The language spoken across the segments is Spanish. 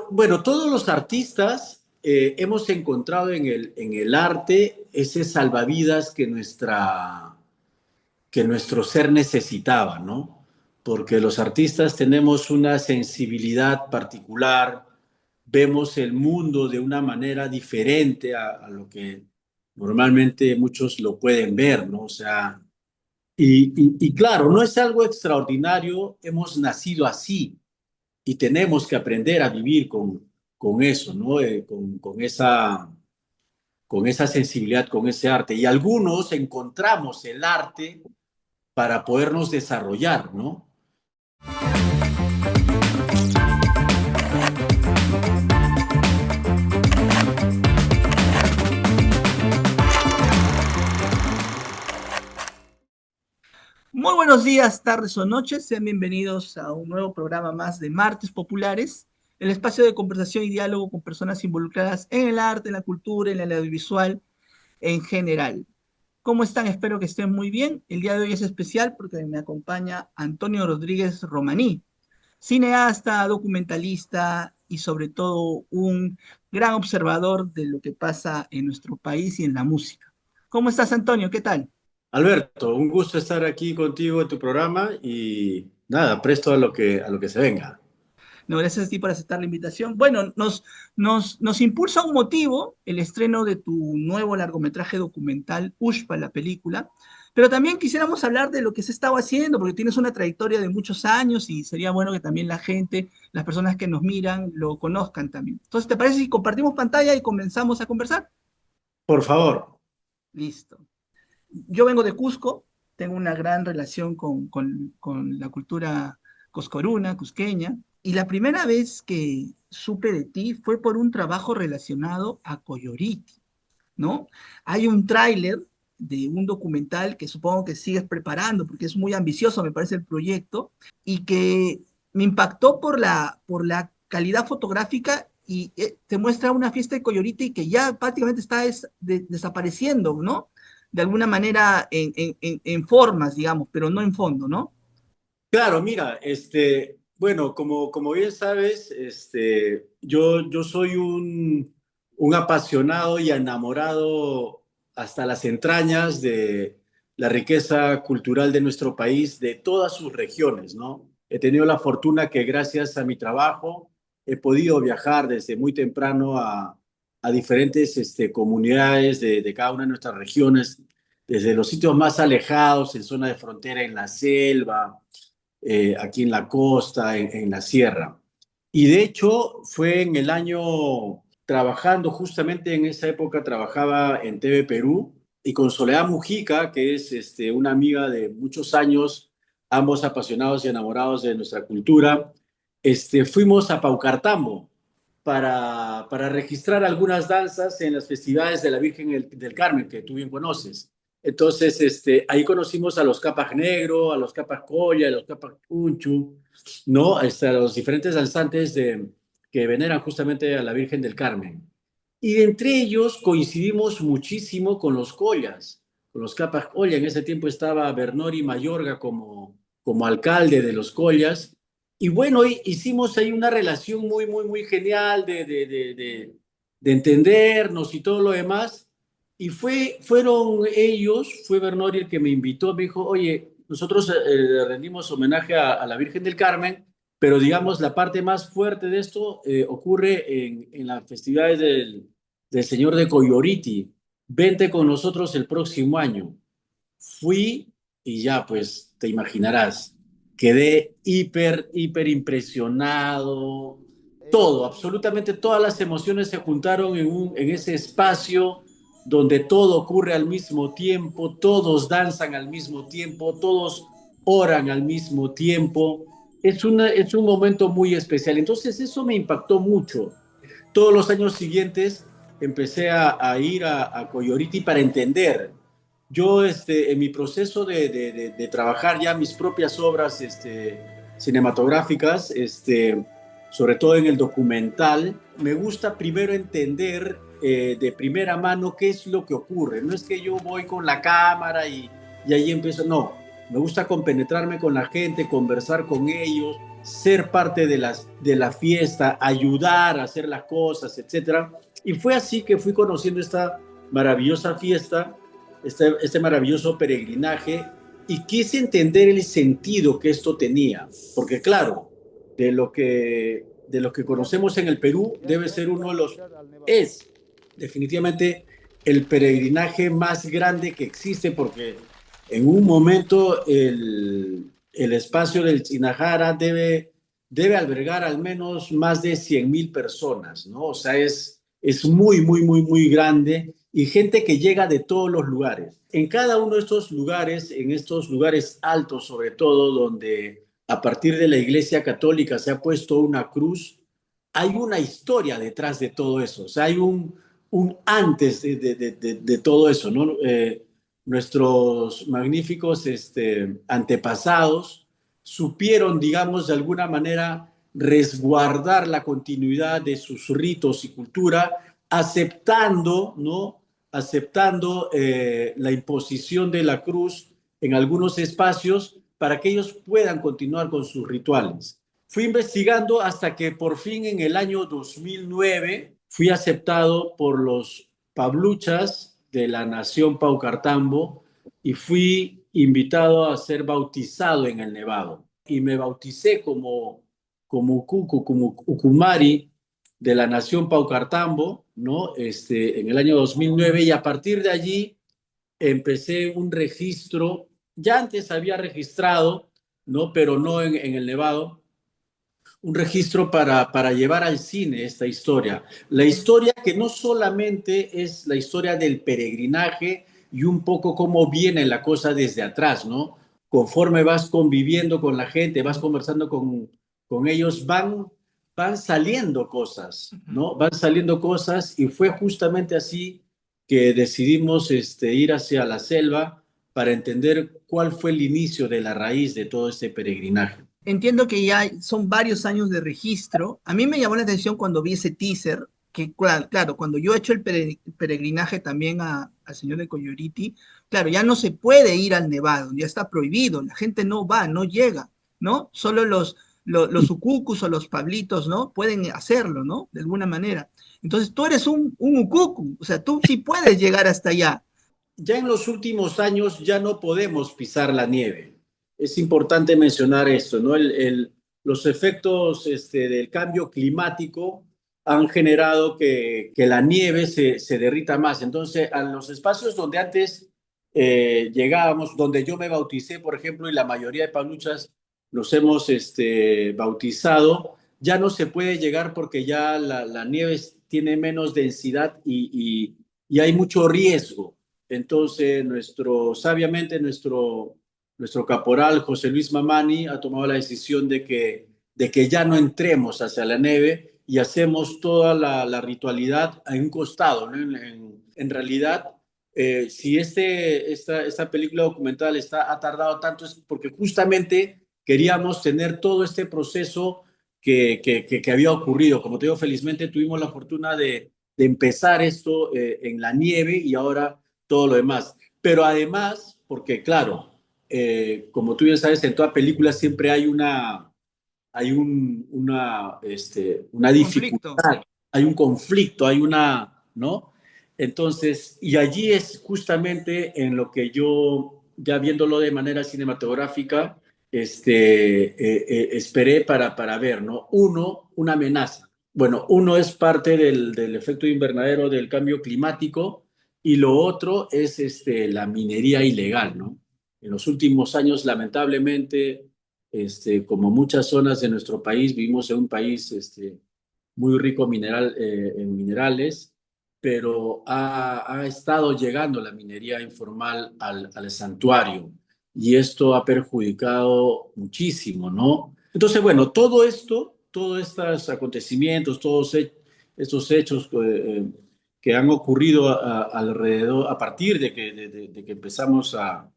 Bueno, todos los artistas hemos encontrado en el arte ese salvavidas que nuestro ser necesitaba, ¿no? Porque los artistas tenemos una sensibilidad particular, vemos el mundo de una manera diferente a lo que normalmente muchos lo pueden ver, ¿no? O sea, y claro, no es algo extraordinario, hemos nacido así y tenemos que aprender a vivir con eso, ¿no? Con esa sensibilidad, con ese arte. Y algunos encontramos el arte para podernos desarrollar, ¿no? Muy buenos días, tardes o noches. Sean bienvenidos a un nuevo programa más de Martes Populares, el espacio de conversación y diálogo con personas involucradas en el arte, en la cultura, en el audiovisual en general. ¿Cómo están? Espero que estén muy bien. El día de hoy es especial porque me acompaña Antonio Rodríguez Romaní, cineasta, documentalista y sobre todo un gran observador de lo que pasa en nuestro país y en la música. ¿Cómo estás, Antonio? ¿Qué tal? Alberto, un gusto estar aquí contigo en tu programa y nada, presto a lo que se venga. No, gracias a ti por aceptar la invitación. Bueno, nos impulsa un motivo el estreno de tu nuevo largometraje documental, Ushpa, la película, pero también quisiéramos hablar de lo que se estaba haciendo, porque tienes una trayectoria de muchos años y sería bueno que también la gente, las personas que nos miran, lo conozcan también. Entonces, ¿te parece si compartimos pantalla y comenzamos a conversar? Por favor. Listo. Yo vengo de Cusco, tengo una gran relación con la cultura coscoruna, cusqueña, y la primera vez que supe de ti fue por un trabajo relacionado a Coyoriti, ¿no? Hay un tráiler de un documental que supongo que sigues preparando, porque es muy ambicioso, me parece el proyecto, y que me impactó por la calidad fotográfica y te muestra una fiesta de Coyoriti que ya prácticamente está desapareciendo, ¿no? De alguna manera en formas, digamos, pero no en fondo, ¿no? Claro, mira, bueno, como bien sabes, yo soy un apasionado y enamorado hasta las entrañas de la riqueza cultural de nuestro país, de todas sus regiones, ¿no? He tenido la fortuna que gracias a mi trabajo he podido viajar desde muy temprano a diferentes comunidades de cada una de nuestras regiones, desde los sitios más alejados, en zona de frontera, en la selva, aquí en la costa, en la sierra. Y de hecho fue en el año, trabajando justamente en esa época, trabajaba en TV Perú y con Soledad Mujica, que es una amiga de muchos años, ambos apasionados y enamorados de nuestra cultura, fuimos a Paucartambo para registrar algunas danzas en las festividades de la Virgen del Carmen, que tú bien conoces. Entonces, ahí conocimos a los Capas Negro, a los Capas Colla, a los Capas Punchu, ¿no? A los diferentes danzantes que veneran justamente a la Virgen del Carmen. Y entre ellos coincidimos muchísimo con los Collas, con los Capas Colla. En ese tiempo estaba Bernori Mayorga como alcalde de los Collas. Y bueno, hicimos ahí una relación muy, muy, muy genial de entendernos y todo lo demás. Y fueron ellos, fue Bernori el que me invitó, me dijo, oye, nosotros rendimos homenaje a la Virgen del Carmen, pero digamos la parte más fuerte de esto ocurre en las festividades del Señor de Coyoriti. Vente con nosotros el próximo año. Fui y ya pues te imaginarás, quedé hiper, hiper impresionado. Todo, absolutamente todas las emociones se juntaron en ese espacio donde todo ocurre al mismo tiempo, todos danzan al mismo tiempo, todos oran al mismo tiempo. Es un momento muy especial. Entonces eso me impactó mucho. Todos los años siguientes empecé a ir a Coyoriti para entender. Yo, en mi proceso de trabajar ya mis propias obras cinematográficas, sobre todo en el documental, me gusta primero entender de primera mano qué es lo que ocurre. No es que yo voy con la cámara y ahí empiezo, no. me gusta compenetrarme con la gente, conversar con ellos, ser parte de la fiesta, ayudar a hacer las cosas, etcétera. Y fue así que fui conociendo esta maravillosa fiesta, este maravilloso peregrinaje, y quise entender el sentido que esto tenía, porque claro, de lo que conocemos en el Perú, debe ser uno de los, es definitivamente el peregrinaje más grande que existe, porque en un momento el espacio del Sinajara debe albergar al menos más de 100.000 personas, ¿no? O sea, es muy, muy, muy, muy grande y gente que llega de todos los lugares. En cada uno de estos lugares, en estos lugares altos sobre todo, donde a partir de la Iglesia Católica se ha puesto una cruz, hay una historia detrás de todo eso, o sea, hay un antes de todo eso, ¿no? Nuestros magníficos antepasados supieron, digamos, de alguna manera resguardar la continuidad de sus ritos y cultura, aceptando, ¿no? Aceptando la imposición de la cruz en algunos espacios para que ellos puedan continuar con sus rituales. Fui investigando hasta que por fin en el año 2009 fui aceptado por los Pabluchas de la Nación Paucartambo y fui invitado a ser bautizado en el Nevado. Y me bauticé como Ukuku, como Ukumari de la Nación Paucartambo, ¿no? En el año 2009, y a partir de allí empecé un registro. Ya antes había registrado, ¿no? Pero no en el Nevado, un registro para llevar al cine esta historia. La historia que no solamente es la historia del peregrinaje y un poco cómo viene la cosa desde atrás, ¿no? Conforme vas conviviendo con la gente, vas conversando con ellos, van saliendo cosas, ¿no? Van saliendo cosas y fue justamente así que decidimos ir hacia la selva para entender cuál fue el inicio de la raíz de todo este peregrinaje. Entiendo que ya son varios años de registro. A mí me llamó la atención cuando vi ese teaser, que claro, cuando yo he hecho el peregrinaje también al Señor de Coyoliti, claro, ya no se puede ir al Nevado, ya está prohibido, la gente no va, no llega, ¿no? Solo los ucucus o los pablitos, ¿no? Pueden hacerlo, ¿no? De alguna manera. Entonces tú eres un ucucu, o sea, tú sí puedes llegar hasta allá. Ya en los últimos años ya no podemos pisar la nieve. Es importante mencionar esto, ¿no? Los efectos del cambio climático han generado que la nieve se derrita más. Entonces, a los espacios donde antes llegábamos, donde yo me bauticé, por ejemplo, y la mayoría de paluchas nos hemos bautizado, ya no se puede llegar porque ya la nieve tiene menos densidad y hay mucho riesgo. Entonces, sabiamente nuestro caporal José Luis Mamani ha tomado la decisión de que ya no entremos hacia la nieve y hacemos toda la ritualidad en un costado, ¿no? En realidad, si esta película documental ha tardado tanto es porque justamente queríamos tener todo este proceso que había ocurrido. Como te digo, felizmente tuvimos la fortuna de empezar esto en la nieve y ahora todo lo demás. Pero además, porque claro, como tú ya sabes, en toda película siempre hay una Conflicto. dificultad, hay un conflicto, ¿no? Entonces, y allí es justamente en lo que yo, ya viéndolo de manera cinematográfica, esperé para ver, ¿no? Una amenaza. Bueno, uno es parte del efecto invernadero del cambio climático y lo otro es la minería ilegal, ¿no? En los últimos años, lamentablemente, como muchas zonas de nuestro país, vivimos en un país muy rico en minerales, pero ha estado llegando la minería informal al santuario y esto ha perjudicado muchísimo, ¿no? Entonces, bueno, todo esto, todos estos acontecimientos, estos hechos que han ocurrido alrededor, a partir de que empezamos a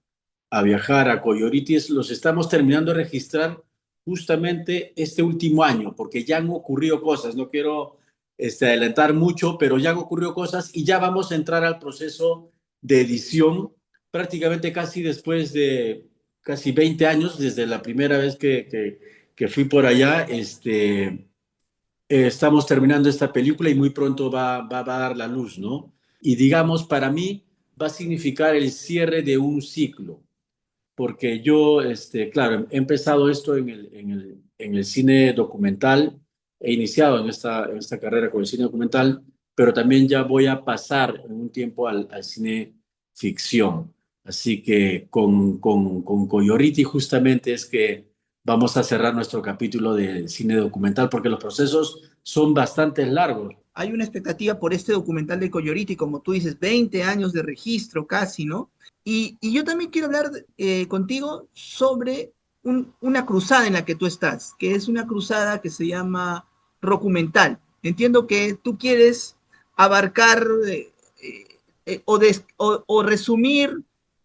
viajar a Coyoritis, los estamos terminando de registrar justamente este último año, porque ya han ocurrido cosas, no quiero adelantar mucho, pero ya han ocurrido cosas y ya vamos a entrar al proceso de edición prácticamente casi 20 años desde la primera vez que fui por allá. Estamos terminando esta película y muy pronto va a dar la luz, ¿no? Y digamos, para mí va a significar el cierre de un ciclo, porque yo, claro, he empezado esto en el cine documental, he iniciado en esta carrera con el cine documental, pero también ya voy a pasar en un tiempo al cine ficción. Así que con Coyoriti justamente es que vamos a cerrar nuestro capítulo del cine documental, porque los procesos son bastante largos. Hay una expectativa por este documental de Coyoriti, como tú dices, 20 años de registro casi, ¿no? Y yo también quiero hablar contigo sobre una cruzada en la que tú estás, que es una cruzada que se llama Rocumental. Entiendo que tú quieres abarcar o resumir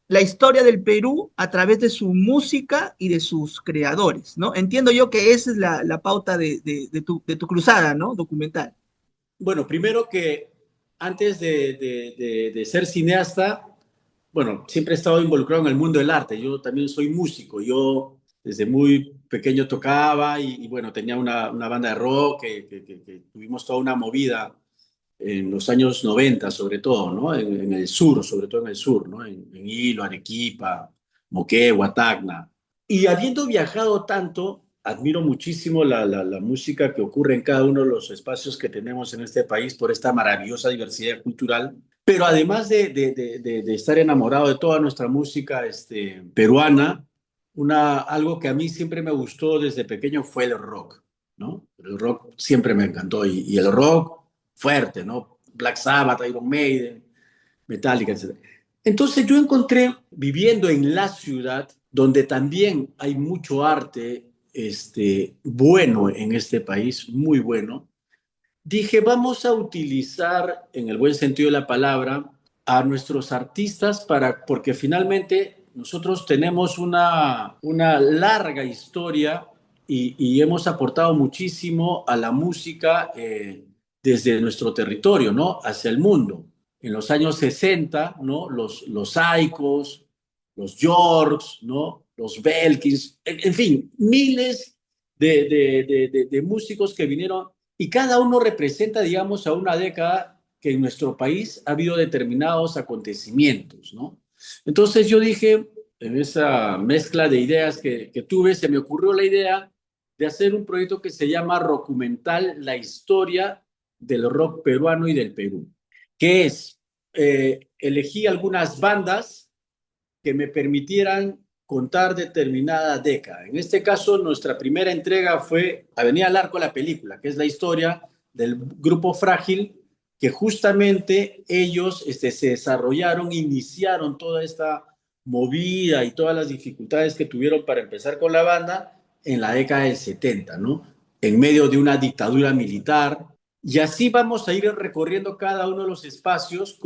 la historia del Perú a través de su música y de sus creadores, ¿no? Entiendo yo que esa es la pauta de tu cruzada, ¿no? Documental. Bueno, primero que antes de ser cineasta, bueno, siempre he estado involucrado en el mundo del arte. Yo también soy músico. Yo desde muy pequeño tocaba y bueno, tenía una banda de rock que tuvimos toda una movida en los años 90, sobre todo, ¿no? En el sur, sobre todo en el sur, ¿no? En Hilo, Arequipa, Moquegua, Tacna. Y habiendo viajado tanto, admiro muchísimo la música que ocurre en cada uno de los espacios que tenemos en este país por esta maravillosa diversidad cultural. Pero además de estar enamorado de toda nuestra música peruana, algo que a mí siempre me gustó desde pequeño fue el rock, ¿no? El rock siempre me encantó y el rock fuerte, ¿no? Black Sabbath, Iron Maiden, Metallica, etc. Entonces yo encontré, viviendo en la ciudad, donde también hay mucho arte bueno en este país, muy bueno, dije, vamos a utilizar, en el buen sentido de la palabra, a nuestros artistas porque finalmente nosotros tenemos una larga historia y hemos aportado muchísimo a la música desde nuestro territorio, ¿no? Hacia el mundo. En los años 60, ¿no? Los Aicos, los Yorks, ¿no? Los Belkins, en fin, miles de músicos que vinieron y cada uno representa, digamos, a una década que en nuestro país ha habido determinados acontecimientos, ¿no? Entonces yo dije, en esa mezcla de ideas que tuve, se me ocurrió la idea de hacer un proyecto que se llama Rockumental, la historia del rock peruano y del Perú, que es, elegí algunas bandas que me permitieran contar determinada década. En este caso, nuestra primera entrega fue Avenida al Arco, la película, que es la historia del grupo Frágil, que justamente ellos se desarrollaron, iniciaron toda esta movida y todas las dificultades que tuvieron para empezar con la banda en la década del 70, ¿no? En medio de una dictadura militar. Y así vamos a ir recorriendo cada uno de los espacios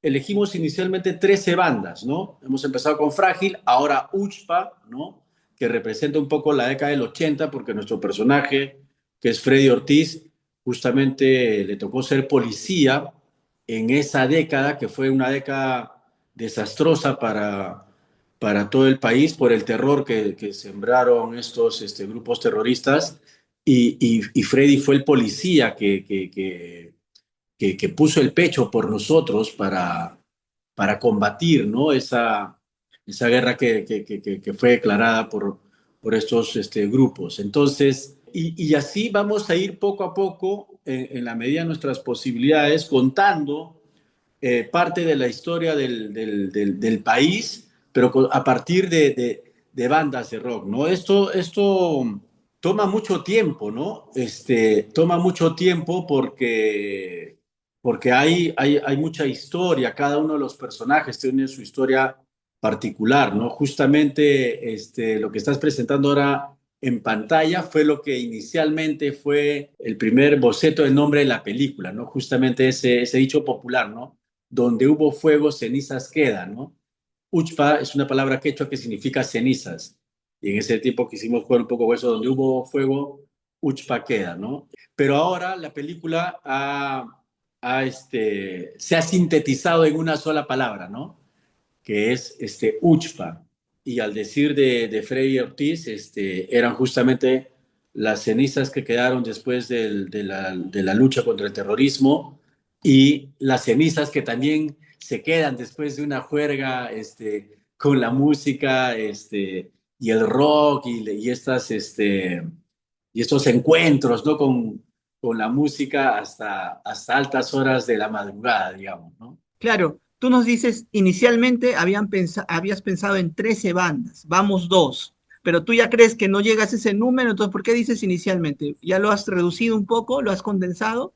elegimos inicialmente 13 bandas, ¿no? Hemos empezado con Frágil, ahora Uchpa, ¿no? Que representa un poco la década del 80, porque nuestro personaje, que es Freddy Ortiz, justamente le tocó ser policía en esa década, que fue una década desastrosa para todo el país por el terror que sembraron estos grupos terroristas. Y Freddy fue el policía que puso el pecho por nosotros para combatir, ¿no? Esa guerra que fue declarada por estos grupos. Entonces, y así vamos a ir poco a poco, en la medida de nuestras posibilidades, contando parte de la historia del país, pero a partir de bandas de rock, ¿no? Esto toma mucho tiempo, ¿no? Toma mucho tiempo porque hay mucha historia, cada uno de los personajes tiene su historia particular, ¿no? Justamente lo que estás presentando ahora en pantalla fue lo que inicialmente fue el primer boceto del nombre de la película, ¿no? Justamente ese dicho popular, ¿no? Donde hubo fuego, cenizas quedan, ¿no? Uchpa es una palabra quechua que significa cenizas. Y en ese tiempo quisimos jugar un poco con eso, donde hubo fuego, Uchpa queda, ¿no? Pero ahora la película se ha sintetizado en una sola palabra, ¿no? Que es Uchpa. y al decir de Freddy Ortiz, eran justamente las cenizas que quedaron después de la lucha contra el terrorismo y las cenizas que también se quedan después de una juerga con la música y el rock y estos encuentros, ¿no? Con la música hasta altas horas de la madrugada, digamos, ¿no? Claro, tú nos dices, inicialmente habías pensado en 13 bandas, vamos dos, pero tú ya crees que no llegas a ese número, entonces ¿por qué dices inicialmente? ¿Ya lo has reducido un poco? ¿Lo has condensado?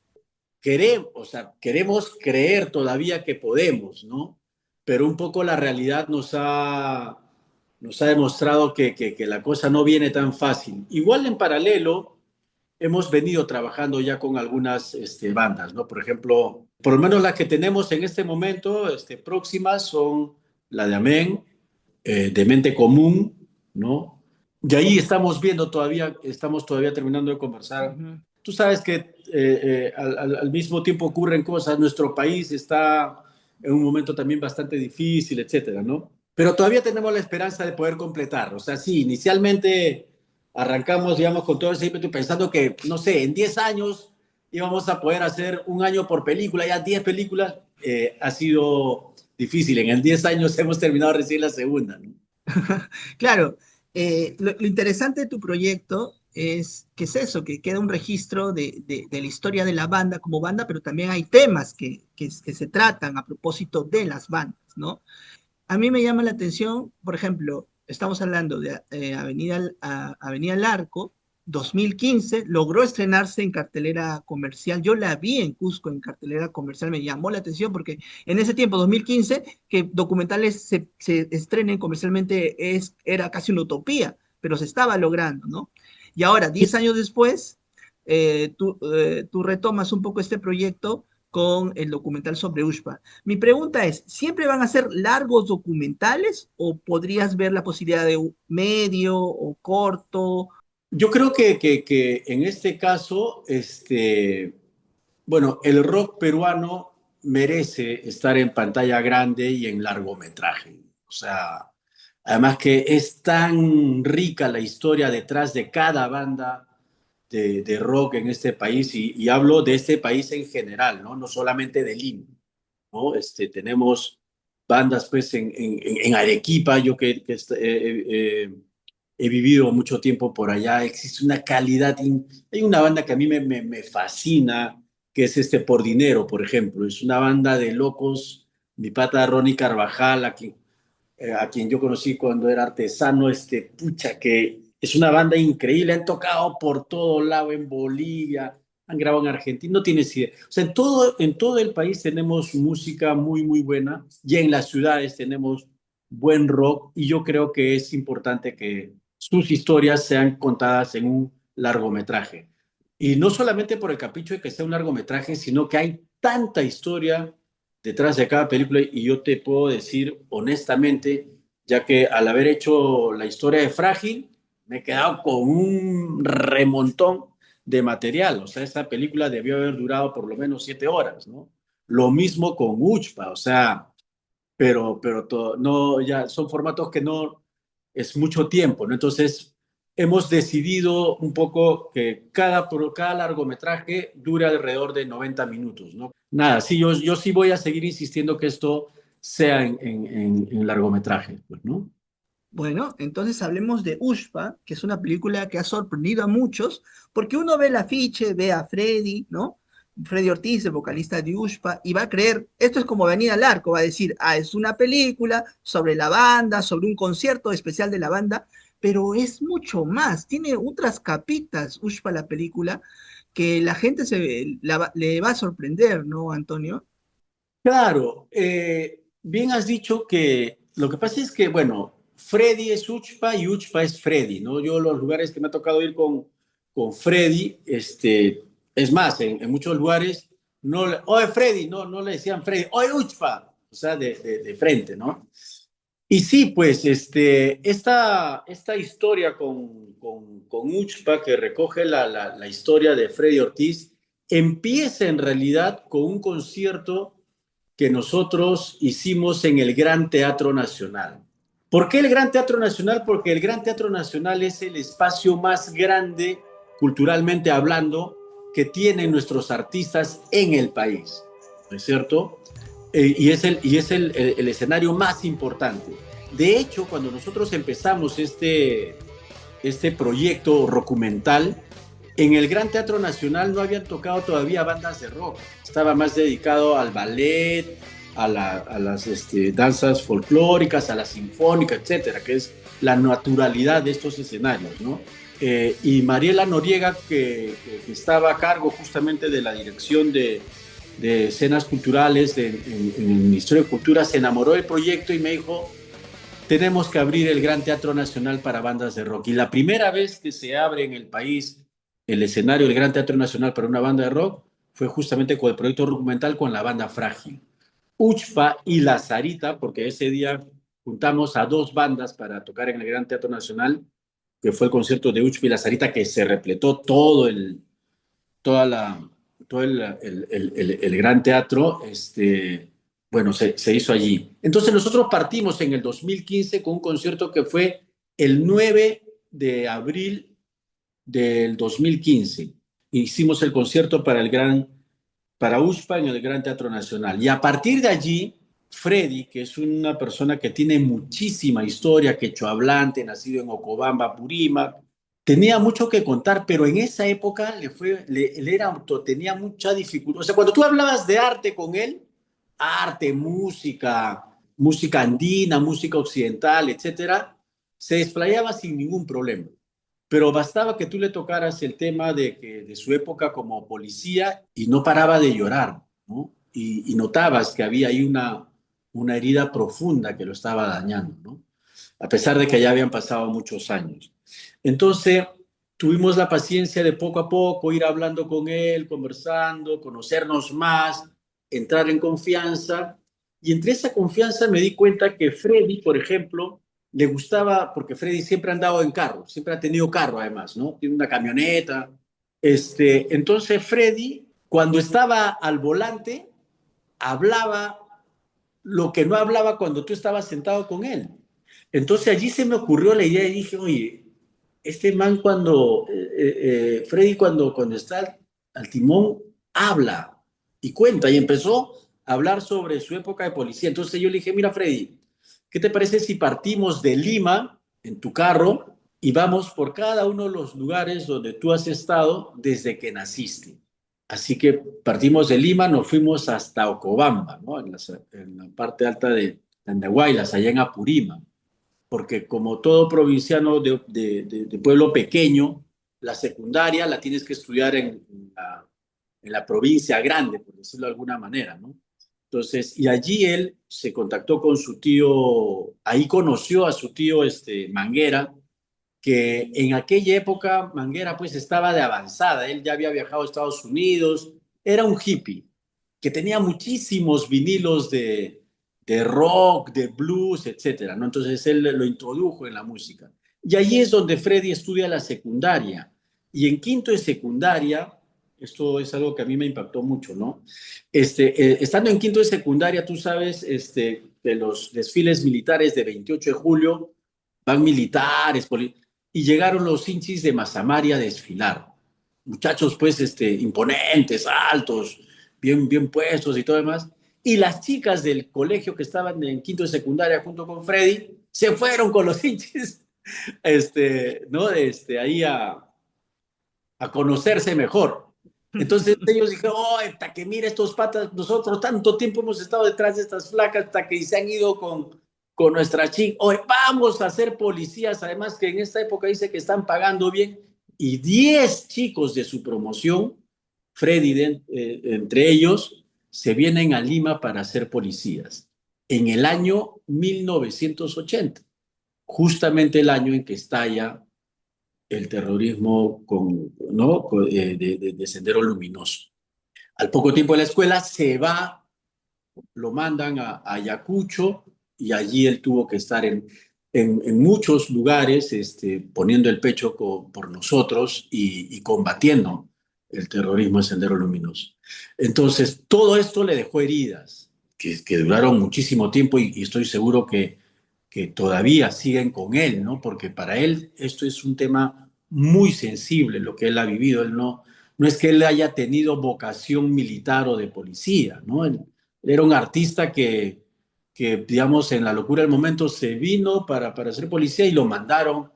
Queremos, o sea, queremos creer todavía que podemos, ¿no? Pero un poco la realidad nos ha demostrado que la cosa no viene tan fácil. Igual en paralelo, hemos venido trabajando ya con algunas bandas, ¿no? Por ejemplo, por lo menos las que tenemos en este momento próximas son la de Amén, Demente Común, ¿no? Y ahí estamos todavía terminando de conversar. Ujú. Tú sabes que al mismo tiempo ocurren cosas, nuestro país está en un momento también bastante difícil, etcétera, ¿no? Pero todavía tenemos la esperanza de poder completar. O sea, sí, inicialmente arrancamos, digamos, con todo ese ímpetu pensando que, no sé, en 10 años íbamos a poder hacer un año por película, ya 10 películas, ha sido difícil. En el 10 años hemos terminado recién la segunda, ¿no? Claro, lo interesante de tu proyecto es que es eso, que queda un registro de la historia de la banda como banda, pero también hay temas que se tratan a propósito de las bandas, ¿no? A mí me llama la atención, por ejemplo, estamos hablando de Avenida Larco, 2015, logró estrenarse en cartelera comercial. Yo la vi en Cusco en cartelera comercial, me llamó la atención porque en ese tiempo, 2015, que documentales se estrenen comercialmente era casi una utopía, pero se estaba logrando, ¿no? Y ahora, 10 años después, tú retomas un poco este proyecto con el documental sobre Ushpa. Mi pregunta es, ¿siempre van a ser largos documentales o podrías ver la posibilidad de un medio o corto? Yo creo que en este caso, bueno, el rock peruano merece estar en pantalla grande y en largometraje. O sea, además que es tan rica la historia detrás de cada banda de rock en este país y hablo de este país en general, ¿no? No solamente de Lima, ¿no? Tenemos bandas pues en Arequipa, yo he vivido mucho tiempo por allá, existe una calidad, hay una banda que a mí me fascina, que es Por Dinero, por ejemplo, es una banda de locos, mi pata Ronnie Carvajal, a quien yo conocí cuando era artesano, pucha, que es una banda increíble, han tocado por todo lado en Bolivia, han grabado en Argentina, no tienes idea. O sea, en todo el país tenemos música muy, muy buena, y en las ciudades tenemos buen rock, y yo creo que es importante que sus historias sean contadas en un largometraje. Y no solamente por el capricho de que sea un largometraje, sino que hay tanta historia detrás de cada película y yo te puedo decir honestamente, ya que al haber hecho la historia de Frágil, me he quedado con un remontón de material. O sea, esa película debió haber durado por lo menos 7 horas, ¿no? Lo mismo con Uchpa, o sea, no, ya son formatos que no es mucho tiempo, ¿no? Entonces, hemos decidido un poco que cada largometraje dure alrededor de 90 minutos, ¿no? Nada, sí, yo sí voy a seguir insistiendo que esto sea en largometraje, pues, ¿no? Bueno, entonces hablemos de Ushpa, que es una película que ha sorprendido a muchos, porque uno ve el afiche, ve a Freddy, ¿no? Freddy Ortiz, el vocalista de Ushpa, y va a creer, esto es como Avenida al Arco, va a decir, ah, es una película sobre la banda, sobre un concierto especial de la banda, pero es mucho más, tiene otras capitas, Ushpa la película, que la gente le va a sorprender, ¿no, Antonio? Claro, bien has dicho que lo que pasa es que, bueno, Freddy es Uchpa y Uchpa es Freddy, ¿no? Yo los lugares que me ha tocado ir con Freddy, es más, en muchos lugares, oye Freddy, no le decían Freddy, oye Uchpa, o sea, de frente, ¿no? Y sí, pues, esta historia con Uchpa, que recoge la historia de Freddy Ortiz, empieza en realidad con un concierto que nosotros hicimos en el Gran Teatro Nacional. ¿Por qué el Gran Teatro Nacional? Porque el Gran Teatro Nacional es el espacio más grande, culturalmente hablando, que tienen nuestros artistas en el país, ¿no es cierto? Y es el escenario más importante. De hecho, cuando nosotros empezamos este proyecto documental, en el Gran Teatro Nacional no habían tocado todavía bandas de rock. Estaba más dedicado al ballet, a las danzas folclóricas, a la sinfónica, etcétera, que es la naturalidad de estos escenarios, ¿no? Y Mariela Noriega, que estaba a cargo justamente de la dirección de escenas culturales en el Ministerio de Cultura, se enamoró del proyecto y me dijo, tenemos que abrir el Gran Teatro Nacional para bandas de rock. Y la primera vez que se abre en el país el escenario del Gran Teatro Nacional para una banda de rock fue justamente con el proyecto documental con la banda Frágil. Uchpa y La Sarita, porque ese día juntamos a dos bandas para tocar en el Gran Teatro Nacional, que fue el concierto de Uchpa y La Sarita, que se repletó toda la, todo el Gran Teatro, bueno, se hizo allí. Entonces nosotros partimos en el 2015 con un concierto que fue el 9 de abril del 2015. Hicimos el concierto para USPA en el Gran Teatro Nacional. Y a partir de allí, Freddy, que es una persona que tiene muchísima historia, quechohablante, nacido en Ocobamba, Purímac, tenía mucho que contar, pero en esa época tenía mucha dificultad. O sea, cuando tú hablabas de arte con él, arte, música, música andina, música occidental, etcétera, se desplayaba sin ningún problema. Pero bastaba que tú le tocaras el tema de su época como policía y no paraba de llorar, ¿no? Y notabas que había ahí una herida profunda que lo estaba dañando, ¿no? A pesar de que ya habían pasado muchos años. Entonces, tuvimos la paciencia de poco a poco ir hablando con él, conversando, conocernos más, entrar en confianza. Y entre esa confianza me di cuenta que Freddy, por ejemplo, le gustaba, porque Freddy siempre ha andado en carro, siempre ha tenido carro además, ¿no? Tiene una camioneta. Entonces Freddy, cuando estaba al volante, hablaba lo que no hablaba cuando tú estabas sentado con él. Entonces allí se me ocurrió la idea y dije, oye, este man Freddy cuando está al timón, habla y cuenta y empezó a hablar sobre su época de policía. Entonces yo le dije, mira Freddy, ¿qué te parece si partimos de Lima en tu carro y vamos por cada uno de los lugares donde tú has estado desde que naciste? Así que partimos de Lima, nos fuimos hasta Ocobamba, ¿no? En la parte alta de Andahuaylas, allá en Apurímac, porque como todo provinciano de pueblo pequeño, la secundaria la tienes que estudiar en la provincia grande, por decirlo de alguna manera, ¿no? Entonces, y allí él se contactó con su tío, ahí conoció a su tío Manguera, que en aquella época Manguera pues estaba de avanzada, él ya había viajado a Estados Unidos, era un hippie que tenía muchísimos vinilos de rock, de blues, etcétera, ¿no? Entonces él lo introdujo en la música. Y ahí es donde Freddy estudia la secundaria. Y en quinto de secundaria, esto es algo que a mí me impactó mucho, ¿no? Estando en quinto de secundaria, tú sabes, de los desfiles militares de 28 de julio, van militares, y llegaron los hinchis de Mazamari a desfilar. Muchachos, pues, imponentes, altos, bien, bien puestos y todo demás. Y las chicas del colegio que estaban en quinto de secundaria junto con Freddy se fueron con los hinchis, ¿no? Ahí a conocerse mejor. Entonces ellos dijeron, oh, hasta que mira estos patas, nosotros tanto tiempo hemos estado detrás de estas flacas hasta que se han ido con nuestra chica. Oye, vamos a ser policías, además que en esta época dice que están pagando bien. Y 10 chicos de su promoción, Freddy entre ellos, se vienen a Lima para ser policías en el año 1980, justamente el año en que estalla el terrorismo ¿no? de Sendero Luminoso. Al poco tiempo de la escuela se va, lo mandan a Ayacucho y allí él tuvo que estar en muchos lugares poniendo el pecho por nosotros y combatiendo el terrorismo de Sendero Luminoso. Entonces, todo esto le dejó heridas que duraron muchísimo tiempo y estoy seguro que que todavía siguen con él, ¿no? Porque para él esto es un tema muy sensible, lo que él ha vivido. Él no es que él haya tenido vocación militar o de policía, ¿no? Él era un artista digamos, en la locura del momento se vino para ser policía y lo mandaron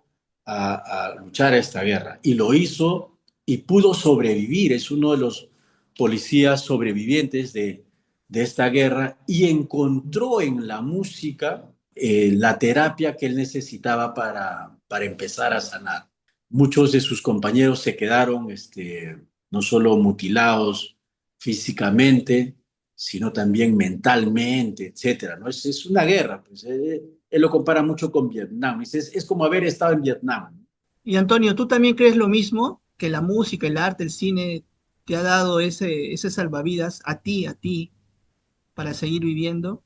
a luchar a esta guerra. Y lo hizo y pudo sobrevivir. Es uno de los policías sobrevivientes de esta guerra y encontró en la música la terapia que él necesitaba para empezar a sanar. Muchos de sus compañeros se quedaron no solo mutilados físicamente, sino también mentalmente, etcétera, ¿no? Es una guerra, pues, él lo compara mucho con Vietnam, es como haber estado en Vietnam. Y Antonio, ¿tú también crees lo mismo? Que la música, el arte, el cine te ha dado ese salvavidas a ti, para seguir viviendo.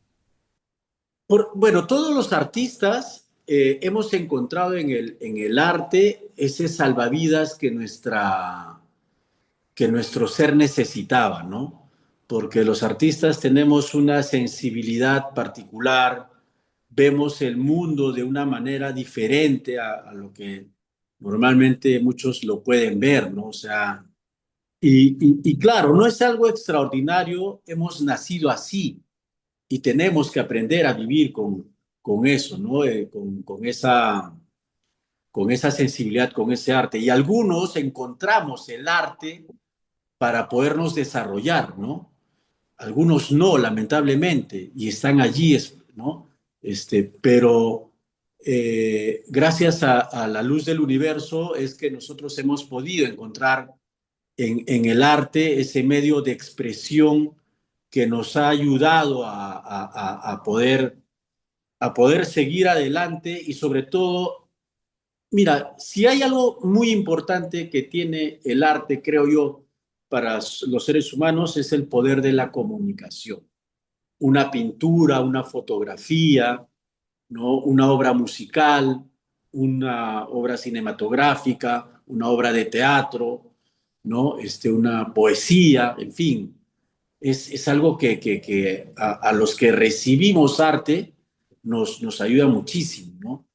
Bueno, todos los artistas hemos encontrado en el arte ese salvavidas que nuestro ser necesitaba, ¿no? Porque los artistas tenemos una sensibilidad particular, vemos el mundo de una manera diferente a lo que normalmente muchos lo pueden ver, ¿no? O sea, y claro, no es algo extraordinario, hemos nacido así y tenemos que aprender a vivir con eso, ¿no? Con esa sensibilidad, con ese arte. Y algunos encontramos el arte para podernos desarrollar, ¿no? Algunos no, lamentablemente, y están allí, ¿no? Pero gracias a la luz del universo es que nosotros hemos podido encontrar en el arte ese medio de expresión que nos ha ayudado a poder seguir adelante y sobre todo, mira, si hay algo muy importante que tiene el arte, creo yo, para los seres humanos es el poder de la comunicación. Una pintura, una fotografía, ¿no? Una obra musical, una obra cinematográfica, una obra de teatro, ¿no? Una poesía, en fin, es algo que a los que recibimos arte nos ayuda muchísimo, ¿no?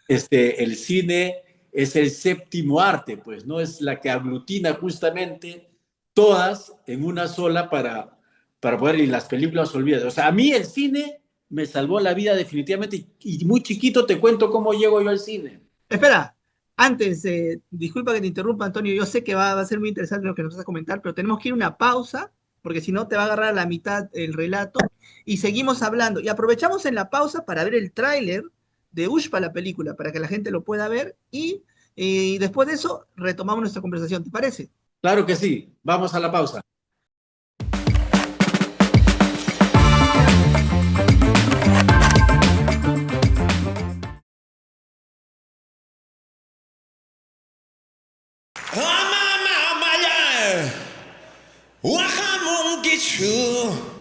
El cine es el séptimo arte, pues, ¿no? Es la que aglutina justamente todas en una sola para poder, y las películas olvidadas. O sea, a mí el cine me salvó la vida definitivamente y muy chiquito te cuento cómo llego yo al cine. Espera, antes, disculpa que te interrumpa, Antonio, yo sé que va a ser muy interesante lo que nos vas a comentar, pero tenemos que ir a una pausa, porque si no te va a agarrar a la mitad el relato, y seguimos hablando. Y aprovechamos en la pausa para ver el tráiler de Ushpa, la película, para que la gente lo pueda ver, y después de eso retomamos nuestra conversación, ¿te parece? Claro que sí, vamos a la pausa.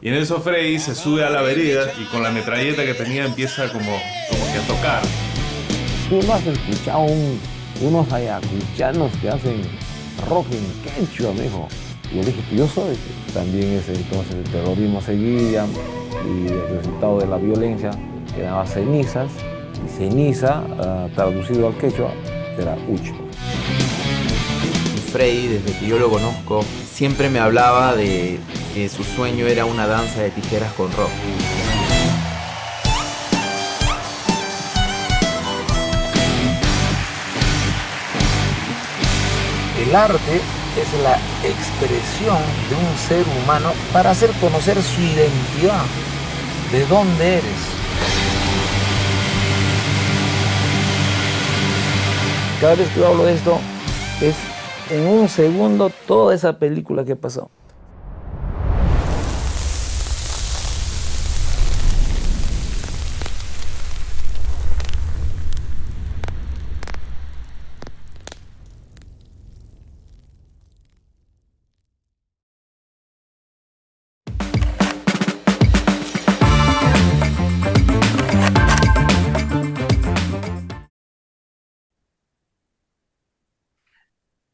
Y en eso Freddy se sube a la vereda y con la metralleta que tenía empieza como que a tocar. Tú no has escuchado unos ayacuchanos que hacen rock en quechua, me dijo. Y yo dije, yo soy. También ese entonces el terrorismo seguía y el resultado de la violencia quedaba cenizas. Y ceniza, traducido al quechua, era ucho. Freddy, desde que yo lo conozco, siempre me hablaba de que su sueño era una danza de tijeras con rock. El arte es la expresión de un ser humano para hacer conocer su identidad, de dónde eres. Cada vez que yo hablo de esto, es en un segundo toda esa película que pasó.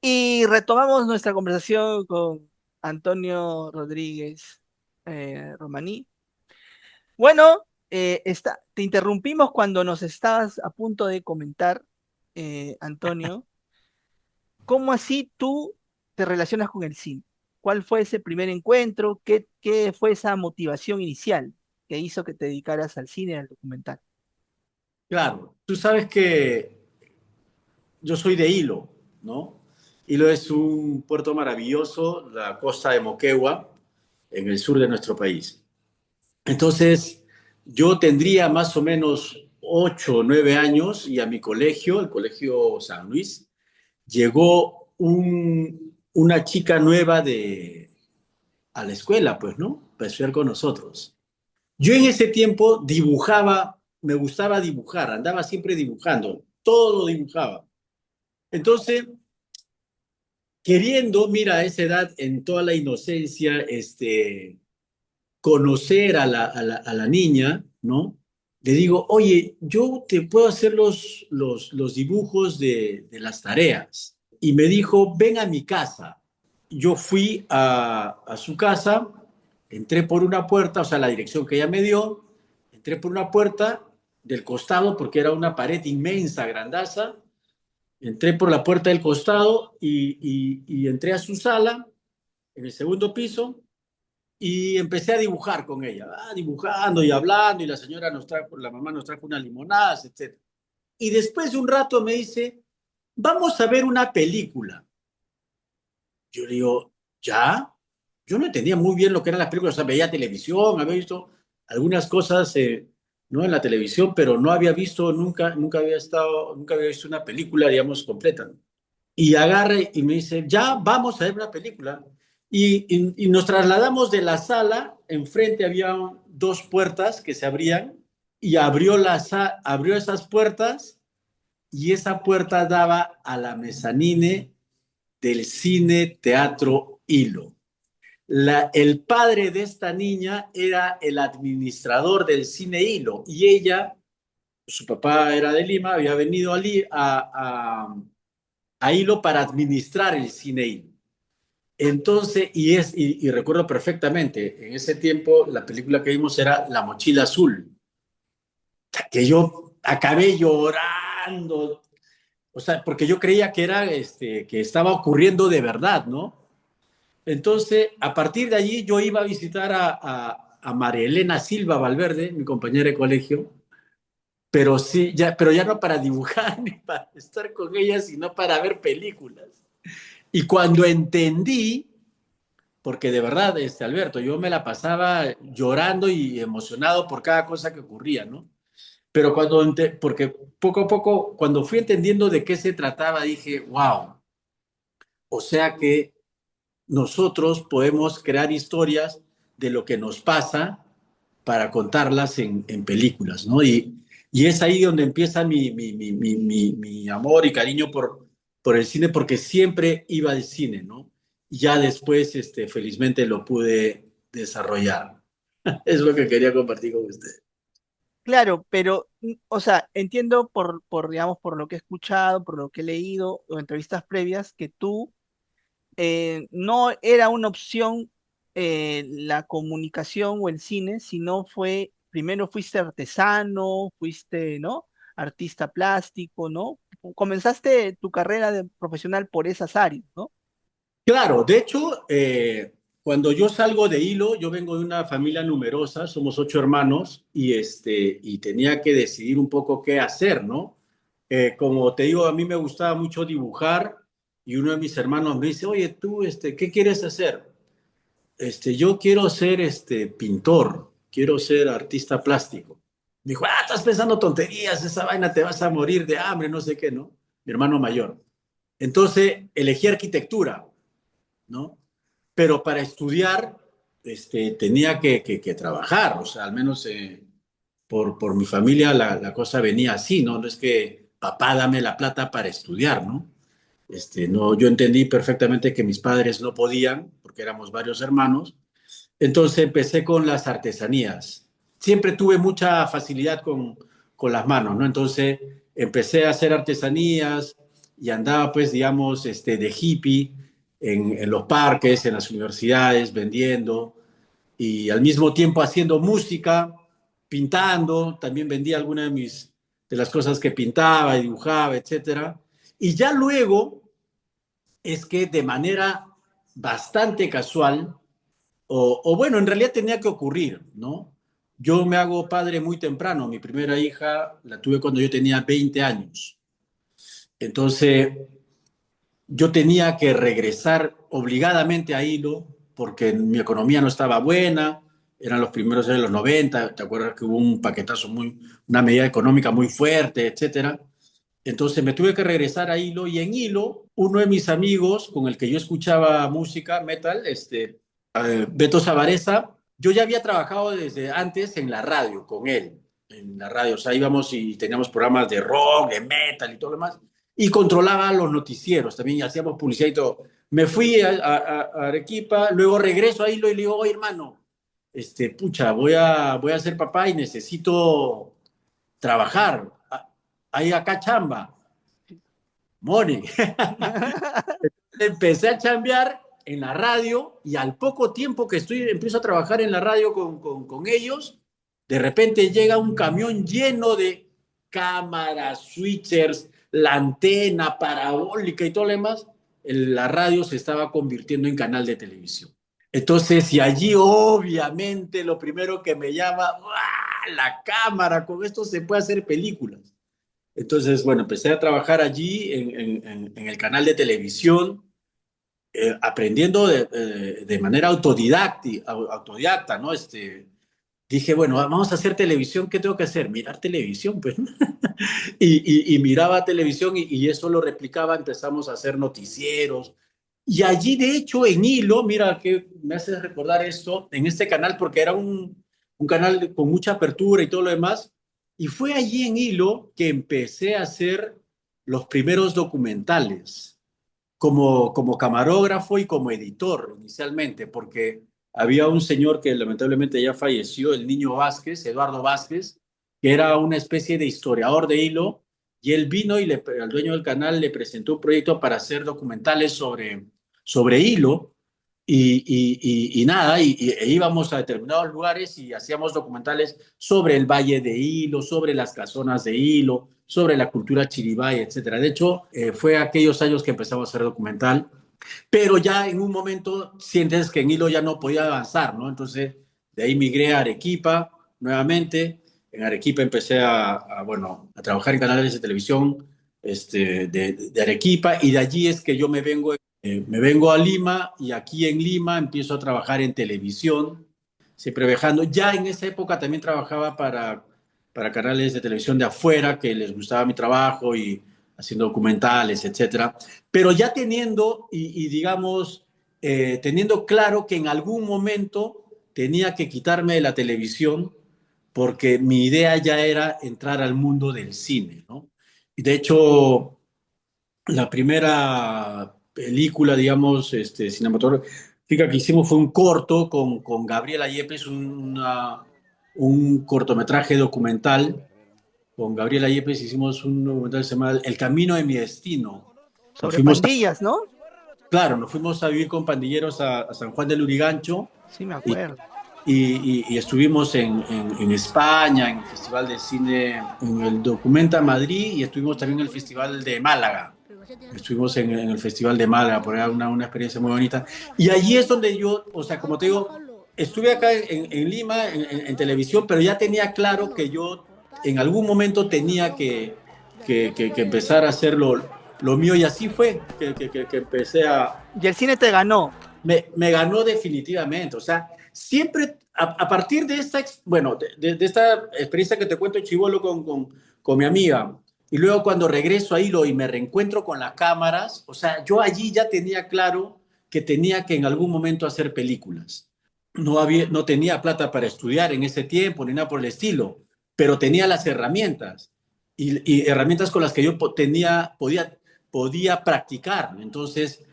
Y retomamos nuestra conversación con Antonio Rodríguez Romaní. Bueno, te interrumpimos cuando nos estabas a punto de comentar, Antonio, ¿cómo así tú te relacionas con el cine? ¿Cuál fue ese primer encuentro? ¿Qué fue esa motivación inicial que hizo que te dedicaras al cine y al documental? Claro, tú sabes que yo soy de Hilo, ¿no? Hilo es un puerto maravilloso, la costa de Moquegua, en el sur de nuestro país. Entonces, yo tendría más o menos 8 o 9 años y a mi colegio, el Colegio San Luis, llegó una chica nueva a la escuela, pues, ¿no? Para estudiar con nosotros. Yo en ese tiempo dibujaba, me gustaba dibujar, andaba siempre dibujando, todo dibujaba. Entonces, queriendo, mira, a esa edad, en toda la inocencia, conocer a la niña, ¿no? Le digo, oye, yo te puedo hacer los dibujos de las tareas. Y me dijo, ven a mi casa. Yo fui a su casa, entré por una puerta, o sea, la dirección que ella me dio, entré por una puerta del costado, porque era una pared inmensa, grandaza. Entré por la puerta del costado y entré a su sala, en el segundo piso, y empecé a dibujar con ella, dibujando y hablando, y la señora nos trajo, la mamá nos trajo unas limonadas, etc. Y después de un rato me dice, vamos a ver una película. Yo le digo, ¿ya? Yo no entendía muy bien lo que eran las películas, o sea, veía televisión, había visto algunas cosas, ¿no? En la televisión, pero no había visto, nunca había visto una película, digamos, completa, ¿no? Y agarre y me dice, ya vamos a ver una película. Y nos trasladamos de la sala, enfrente había dos puertas que se abrían, y abrió esas puertas, y esa puerta daba a la mezanine del Cine Teatro Hilo. El padre de esta niña era el administrador del Cine Hilo, y ella, su papá era de Lima, había venido a Hilo para administrar el Cine Hilo. Entonces, y recuerdo perfectamente, en ese tiempo la película que vimos era La Mochila Azul, que yo acabé llorando, o sea, porque yo creía que era, que estaba ocurriendo de verdad, ¿no? Entonces, a partir de allí yo iba a visitar a María Elena Silva Valverde, mi compañera de colegio, pero sí, pero ya no para dibujar ni para estar con ella, sino para ver películas. Y cuando entendí, porque de verdad, Alberto, yo me la pasaba llorando y emocionado por cada cosa que ocurría, ¿no? Pero porque poco a poco, cuando fui entendiendo de qué se trataba, dije, wow, o sea que nosotros podemos crear historias de lo que nos pasa para contarlas en películas, ¿no? Y es ahí donde empieza mi amor y cariño por el cine, porque siempre iba al cine, ¿no? Y ya después, felizmente lo pude desarrollar. Es lo que quería compartir con usted. Claro, pero, o sea, entiendo digamos, por lo que he escuchado, por lo que he leído o entrevistas previas, que tú no era una opción la comunicación o el cine, sino primero fuiste artesano, fuiste, ¿no? Artista plástico, ¿no? Comenzaste tu carrera profesional por esas áreas, ¿no? Claro, de hecho, cuando yo salgo de Hilo, yo vengo de una familia numerosa, somos 8 hermanos, y tenía que decidir un poco qué hacer, ¿no? Como te digo, a mí me gustaba mucho dibujar, y uno de mis hermanos me dice, oye, tú, ¿qué quieres hacer? Yo quiero ser, pintor, quiero ser artista plástico. Me dijo, estás pensando tonterías, esa vaina te vas a morir de hambre, no sé qué, ¿no? Mi hermano mayor. Entonces, elegí arquitectura, ¿no? Pero para estudiar, tenía que trabajar, o sea, al menos por mi familia la cosa venía así, ¿no? No es que papá dame la plata para estudiar, ¿no? No, yo entendí perfectamente que mis padres no podían, porque éramos varios hermanos, entonces empecé con las artesanías. Siempre tuve mucha facilidad con las manos, ¿no? Entonces empecé a hacer artesanías y andaba, pues, digamos, de hippie en los parques, en las universidades, vendiendo y al mismo tiempo haciendo música. pintando, también vendía algunas de las cosas que pintaba y dibujaba, etcétera. Y ya luego es que de manera bastante casual, o bueno, en realidad tenía que ocurrir, ¿no? Yo me hago padre muy temprano. Mi primera hija la tuve cuando yo tenía 20 años. Entonces, yo tenía que regresar obligadamente a Hilo porque mi economía no estaba buena, eran los primeros años de los 90, ¿te acuerdas que hubo un paquetazo una medida económica muy fuerte, etcétera? Entonces me tuve que regresar a Hilo y en Hilo, uno de mis amigos con el que yo escuchaba música, metal, Beto Savareza, yo ya había trabajado desde antes en la radio con él, en la radio, o sea, íbamos y teníamos programas de rock, de metal y todo lo demás, y controlaba los noticieros, también hacíamos publicidad y todo. Me fui a Arequipa, luego regreso a Hilo y le digo, oye hermano, pucha, voy a ser papá y necesito trabajar, hay acá chamba, money. Empecé a chambear en la radio y al poco tiempo que empiezo a trabajar en la radio con ellos, de repente llega un camión lleno de cámaras, switchers, la antena parabólica y todo lo demás. La radio se estaba convirtiendo en canal de televisión. Entonces, y allí obviamente lo primero que me llama, ¡ah! La cámara, con esto se puede hacer películas. Entonces, bueno, empecé a trabajar allí en el canal de televisión, aprendiendo de manera autodidacta, ¿no? Dije, bueno, vamos a hacer televisión, ¿qué tengo que hacer? Mirar televisión, pues. Y miraba televisión y eso lo replicaba, empezamos a hacer noticieros. Y allí, de hecho, en Hilo, mira que me hace recordar esto, en este canal, porque era un canal con mucha apertura y todo lo demás, y fue allí en Hilo que empecé a hacer los primeros documentales como camarógrafo y como editor inicialmente, porque había un señor que lamentablemente ya falleció, el Niño Vázquez, Eduardo Vázquez, que era una especie de historiador de Hilo, y él vino y al dueño del canal le presentó un proyecto para hacer documentales sobre Hilo, y nada, e íbamos a determinados lugares y hacíamos documentales sobre el Valle de Hilo, sobre las casonas de Hilo, sobre la cultura chiribay, etcétera. De hecho, fue aquellos años que empezamos a hacer documental, pero ya en un momento sientes que en Hilo ya no podía avanzar, ¿no? Entonces, de ahí migré a Arequipa nuevamente. En Arequipa empecé bueno, a trabajar en canales de televisión de Arequipa, y de allí es que yo me vengo a Lima, y aquí en Lima empiezo a trabajar en televisión, siempre viajando. Ya en esa época también trabajaba para canales de televisión de afuera que les gustaba mi trabajo y haciendo documentales, etcétera. Pero ya teniendo, digamos, teniendo claro que en algún momento tenía que quitarme de la televisión porque mi idea ya era entrar al mundo del cine, ¿no? Y de hecho, la primera película, digamos, cinematográfica que hicimos fue un corto con Gabriela Yepes, un cortometraje documental. Con Gabriela Yepes hicimos un documental que se llama El Camino de mi Destino. Sobre pandillas, ¿no? Claro, nos fuimos a vivir con pandilleros a San Juan del Lurigancho. Sí, me acuerdo. Y estuvimos en España, en el Festival de Cine, en el Documenta Madrid, y estuvimos también en el Festival de Málaga. Estuvimos en el Festival de Málaga, por ahí una experiencia muy bonita. Y allí es donde yo, o sea, como te digo, estuve acá en Lima, en televisión, pero ya tenía claro que yo en algún momento tenía que empezar a hacer lo mío, y así fue que empecé a... Y el cine te ganó. Me ganó definitivamente, o sea, siempre a partir de esta, bueno, de esta experiencia que te cuento chibolo con mi amiga, y luego cuando regreso a Hilo y me reencuentro con las cámaras, o sea, yo allí ya tenía claro que tenía que en algún momento hacer películas. No tenía plata para estudiar en ese tiempo, ni nada por el estilo, pero tenía las herramientas, y herramientas con las que yo podía practicar. Entonces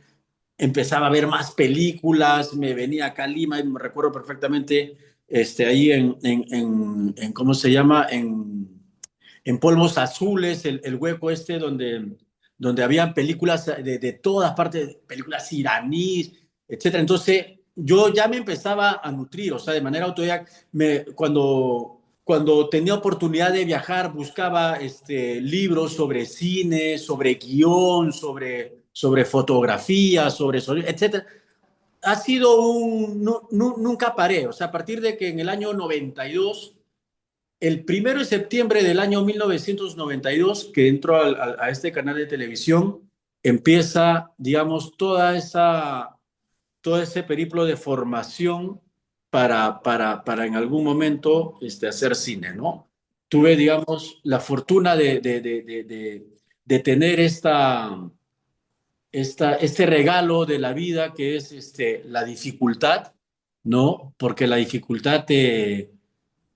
empezaba a ver más películas, me venía acá a Lima, y me recuerdo perfectamente ahí ¿cómo se llama? En Polvos Azules, el hueco donde había películas de todas partes, películas iraníes, etcétera. Entonces yo ya me empezaba a nutrir, o sea, de manera autodidacta. Cuando cuando tenía oportunidad de viajar, buscaba libros sobre cine, sobre guión, sobre fotografía, sobre sonido, etcétera. Ha sido nunca paré. O sea, a partir de que en el año 92, el 1 de septiembre del año 1992, que entro a este canal de televisión, empieza, digamos, todo ese periplo de formación para en algún momento hacer cine, ¿no? Tuve, digamos, la fortuna de tener este regalo de la vida que es la dificultad, ¿no? Porque la dificultad te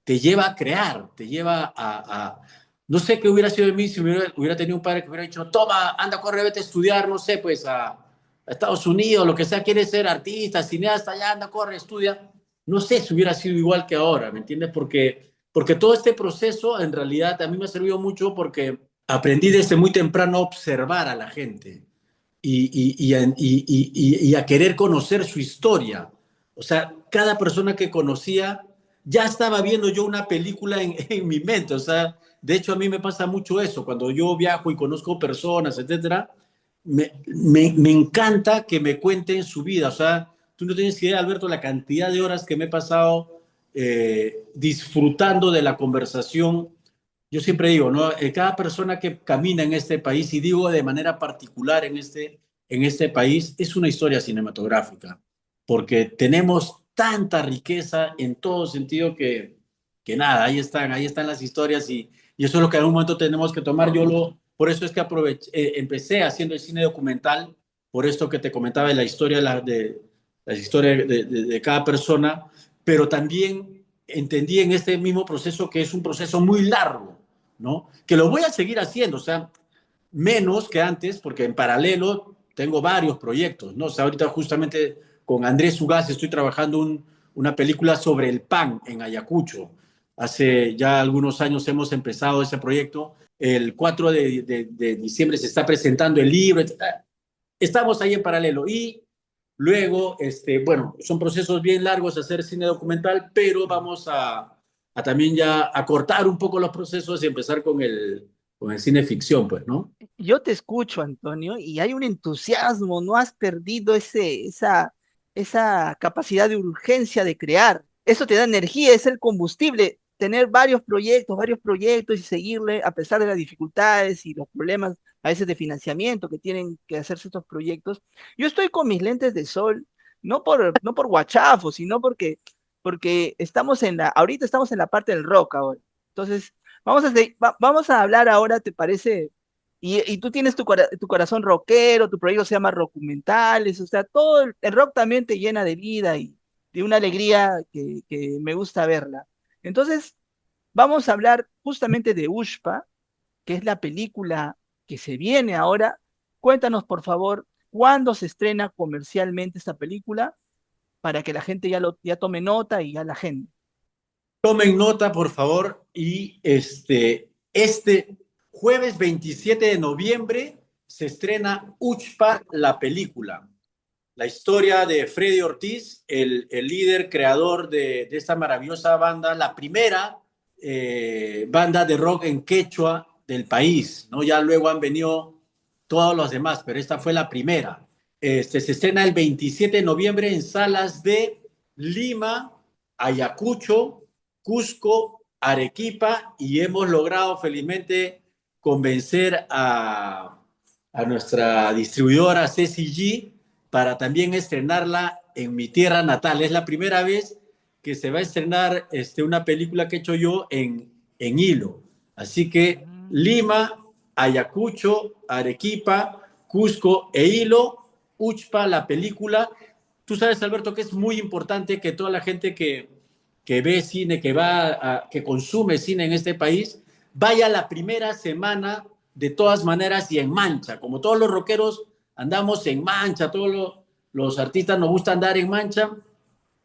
lleva a crear, te lleva no sé qué hubiera sido de mí si hubiera tenido un padre que hubiera dicho, toma, anda, corre, vete a estudiar, no sé, pues a Estados Unidos, lo que sea, quieres ser artista, cineasta, ya anda, corre, estudia. No sé si hubiera sido igual que ahora, ¿me entiendes? Porque todo este proceso en realidad a mí me ha servido mucho porque aprendí desde muy temprano a observar a la gente y a querer conocer su historia. O sea, cada persona que conocía ya estaba viendo yo una película en mi mente. O sea, de hecho a mí me pasa mucho eso. Cuando yo viajo y conozco personas, etcétera, me encanta que me cuenten su vida. O sea, tú no tienes idea, Alberto, la cantidad de horas que me he pasado disfrutando de la conversación. Yo siempre digo, ¿no? Cada persona que camina en este país, y digo de manera particular en este país, es una historia cinematográfica, porque tenemos tanta riqueza en todo sentido que nada, ahí están las historias y eso es lo que en algún momento tenemos que tomar. Por eso es que empecé haciendo el cine documental, por esto que te comentaba de la historia las historias de cada persona, pero también entendí en este mismo proceso que es un proceso muy largo, ¿no? Que lo voy a seguir haciendo, o sea, menos que antes, porque en paralelo tengo varios proyectos, ¿no? O sea, ahorita justamente con Andrés Ugaz estoy trabajando una película sobre el pan en Ayacucho. Hace ya algunos años hemos empezado ese proyecto. El 4 de diciembre se está presentando el libro. Estamos ahí en paralelo. Y luego, bueno, son procesos bien largos hacer cine documental, pero vamos a también ya a cortar un poco los procesos y empezar con el cine ficción, pues, ¿no? Yo te escucho, Antonio, y hay un entusiasmo, no has perdido esa capacidad de urgencia de crear. Eso te da energía, es el combustible. Tener varios proyectos y seguirle a pesar de las dificultades y los problemas a veces de financiamiento que tienen que hacerse estos proyectos. Yo estoy con mis lentes de sol, no por guachafo, sino porque ahorita estamos en la parte del rock ahora. Entonces, vamos a hablar ahora, ¿te parece? Y tú tienes tu corazón rockero, tu proyecto se llama Rockumentales, o sea, todo el rock también te llena de vida y de una alegría que me gusta verla. Entonces, vamos a hablar justamente de Ushpa, que es la película que se viene ahora. Cuéntanos, por favor, cuándo se estrena comercialmente esta película para que la gente ya tome nota y ya la agende. Tomen nota, por favor, y este jueves 27 de noviembre se estrena Uchpa, la película. La historia de Freddy Ortiz, el líder creador de esta maravillosa banda, la primera banda de rock en quechua del país, ¿no? Ya luego han venido todos los demás, pero esta fue la primera. Se estrena el 27 de noviembre en salas de Lima, Ayacucho, Cusco, Arequipa, y hemos logrado felizmente convencer a nuestra distribuidora CCG para también estrenarla en mi tierra natal. Es la primera vez que se va a estrenar una película que he hecho yo en Hilo. Así que Lima, Ayacucho, Arequipa, Cusco e Hilo, Uchpa, la película. Tú sabes, Alberto, que es muy importante que toda la gente que ve cine, que consume cine en este país, vaya la primera semana de todas maneras y en mancha. Como todos los rockeros andamos en mancha, todos los artistas nos gusta andar en mancha,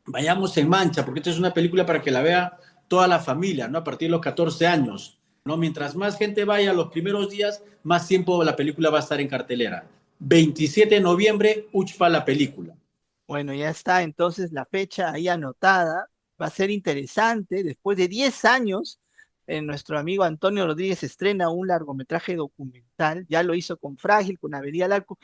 vayamos en mancha, porque esta es una película para que la vea toda la familia, ¿no? A partir de los 14 años, ¿no? Mientras más gente vaya los primeros días, más tiempo la película va a estar en cartelera. 27 de noviembre, Uchpa, la película. Bueno, ya está entonces la fecha ahí anotada. va a ser interesante. Después de 10 años, nuestro amigo Antonio Rodríguez estrena un largometraje documental, ya lo hizo con Frágil, con Avenida Larco.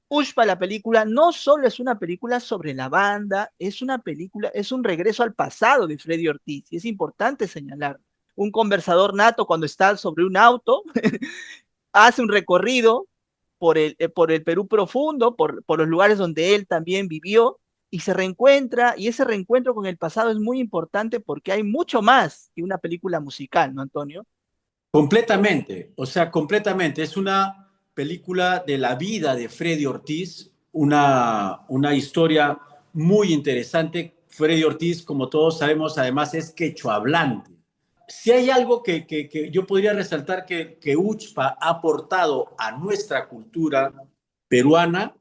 Ushpa, la película, no solo es una película sobre la banda, es una película, es un regreso al pasado de Freddy Ortiz, y es importante señalar. Un conversador nato cuando está sobre un auto, hace un recorrido por el Perú profundo, por los lugares donde él también vivió, y se reencuentra, y ese reencuentro con el pasado es muy importante porque hay mucho más que una película musical, ¿no, Antonio? Completamente, o sea, completamente. Es una película de la vida de Freddy Ortiz, una historia muy interesante. Freddy Ortiz, como todos sabemos, además es quechua hablante. Si hay algo que yo podría resaltar que UCHPA ha aportado a nuestra cultura peruana,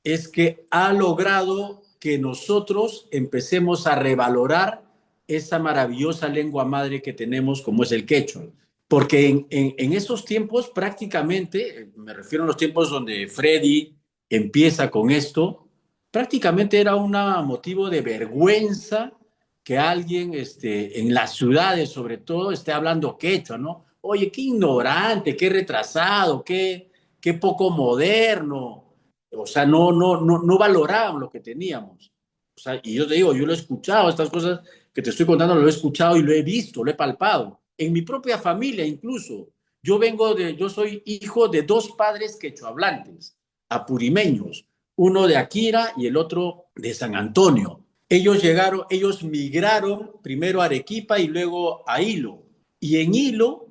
es que ha logrado que nosotros empecemos a revalorar esa maravillosa lengua madre que tenemos como es el quechua. Porque en esos tiempos prácticamente, me refiero a los tiempos donde Freddy empieza con esto, prácticamente era un motivo de vergüenza que alguien en las ciudades sobre todo esté hablando quechua, ¿no? Oye, qué ignorante, qué retrasado, qué poco moderno. O sea, no valoraban lo que teníamos. O sea, y yo te digo, yo lo he escuchado, estas cosas que te estoy contando, lo he escuchado y lo he visto, lo he palpado. En mi propia familia incluso. Yo soy hijo de dos padres quechohablantes, apurimeños, uno de Akira y el otro de San Antonio. Ellos migraron primero a Arequipa y luego a Hilo. Y en Hilo,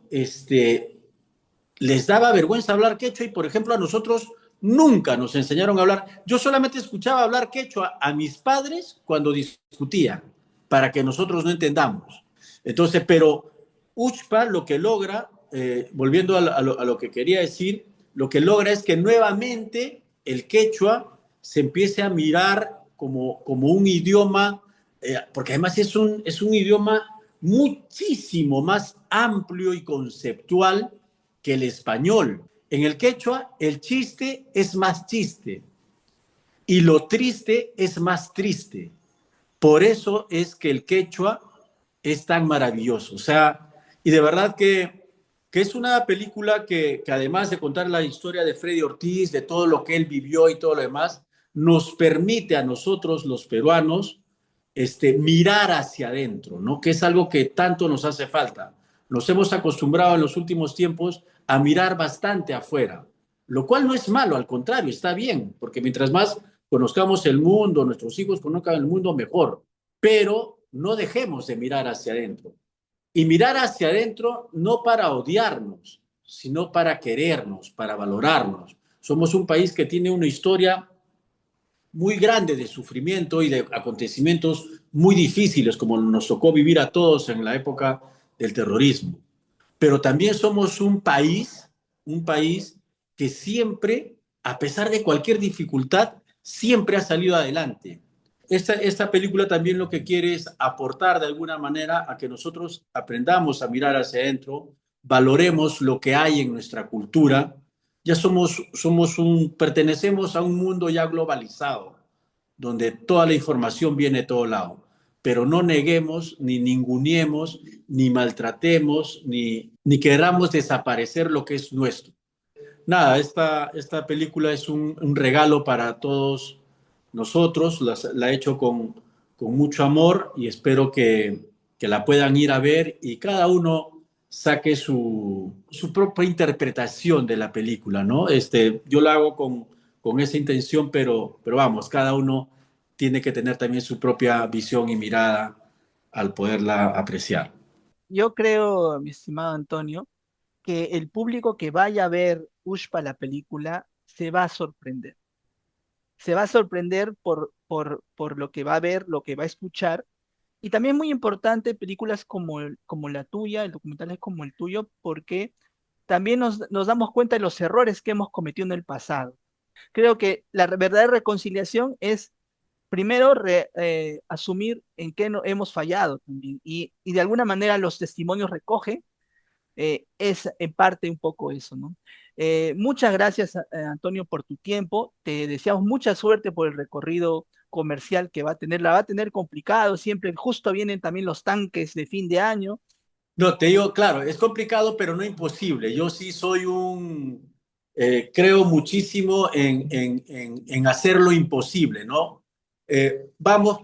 les daba vergüenza hablar quechua y, por ejemplo, a nosotros nunca nos enseñaron a hablar. Yo solamente escuchaba hablar quechua a mis padres cuando discutían, para que nosotros no entendamos. Entonces, pero UCHPA lo que logra, volviendo a lo que quería decir, lo que logra es que nuevamente el quechua se empiece a mirar como un idioma, porque además es un idioma muchísimo más amplio y conceptual que el español. En el quechua, el chiste es más chiste y lo triste es más triste. Por eso es que el quechua es tan maravilloso. O sea, y de verdad que es una película que además de contar la historia de Freddy Ortiz, de todo lo que él vivió y todo lo demás, nos permite a nosotros, los peruanos, mirar hacia adentro, ¿no? Que es algo que tanto nos hace falta. Nos hemos acostumbrado en los últimos tiempos a mirar bastante afuera, lo cual no es malo, al contrario, está bien, porque mientras más conozcamos el mundo, nuestros hijos conozcan el mundo, mejor. Pero no dejemos de mirar hacia adentro. Y mirar hacia adentro no para odiarnos, sino para querernos, para valorarnos. Somos un país que tiene una historia muy grande de sufrimiento y de acontecimientos muy difíciles, como nos tocó vivir a todos en la época del terrorismo. Pero también somos un país que siempre, a pesar de cualquier dificultad, siempre ha salido adelante. Esta película también lo que quiere es aportar de alguna manera a que nosotros aprendamos a mirar hacia adentro, valoremos lo que hay en nuestra cultura. Ya pertenecemos a un mundo ya globalizado, donde toda la información viene de todo lado. Pero no neguemos, ni ninguneemos, ni maltratemos, ni queramos desaparecer lo que es nuestro. Nada, esta película es un regalo para todos nosotros, la he hecho con mucho amor y espero que la puedan ir a ver y cada uno saque su propia interpretación de la película, ¿no? Yo la hago con esa intención, pero vamos, cada uno tiene que tener también su propia visión y mirada al poderla apreciar. Yo creo, mi estimado Antonio, que el público que vaya a ver Ushpa la película se va a sorprender. Se va a sorprender por lo que va a ver, lo que va a escuchar. Y también muy importante, películas como la tuya, el documental es como el tuyo, porque también nos damos cuenta de los errores que hemos cometido en el pasado. Creo que la verdadera reconciliación es primero asumir en qué no, hemos fallado también. Y de alguna manera los testimonios recogen Es en parte un poco eso, ¿no? Muchas gracias, Antonio, por tu tiempo. Te deseamos mucha suerte por el recorrido comercial que va a tener. La va a tener complicado siempre. Justo vienen también los tanques de fin de año. No, te digo, claro, es complicado, pero no imposible. Yo sí soy creo muchísimo en hacer lo imposible, ¿no? Vamos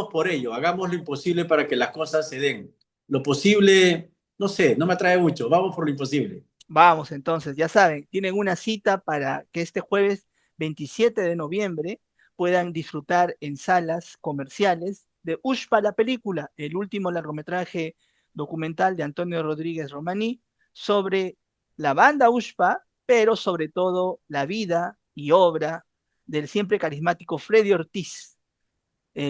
por ello, hagamos lo imposible para que las cosas se den. Lo posible, no sé, no me atrae mucho, vamos por lo imposible. Vamos, entonces, ya saben, tienen una cita para que este jueves 27 de noviembre puedan disfrutar en salas comerciales de Ushpa la película, el último largometraje documental de Antonio Rodríguez Romaní sobre la banda Ushpa, pero sobre todo la vida y obra del siempre carismático Freddy Ortiz,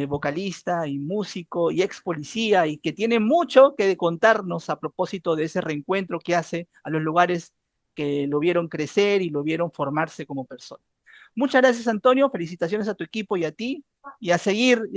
vocalista y músico y ex policía, y que tiene mucho que contarnos a propósito de ese reencuentro que hace a los lugares que lo vieron crecer y lo vieron formarse como persona. Muchas gracias, Antonio. Felicitaciones a tu equipo y a ti. Y a seguir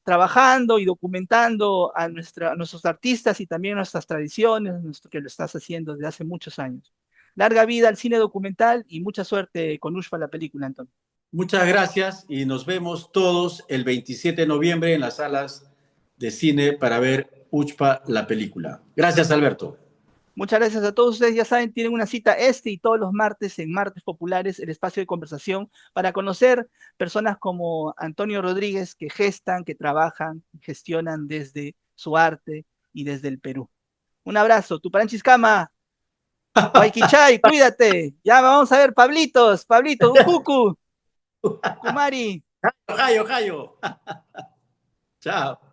trabajando y documentando a nuestros artistas y también nuestras tradiciones, que lo estás haciendo desde hace muchos años. Larga vida al cine documental y mucha suerte con Ushpa la película, Antonio. Muchas gracias y nos vemos todos el 27 de noviembre en las salas de cine para ver Uchpa la película. Gracias, Alberto. Muchas gracias a todos ustedes. Ya saben, tienen una cita este y todos los martes en Martes Populares, el espacio de conversación, para conocer personas como Antonio Rodríguez que gestan, que trabajan, gestionan desde su arte y desde el Perú. Un abrazo, Tuparanchiscama, Guayquichay, cuídate. Ya vamos a ver, Pablitos, Pablito, Ukuku, Kumari. Jayo, Jayo. Chao.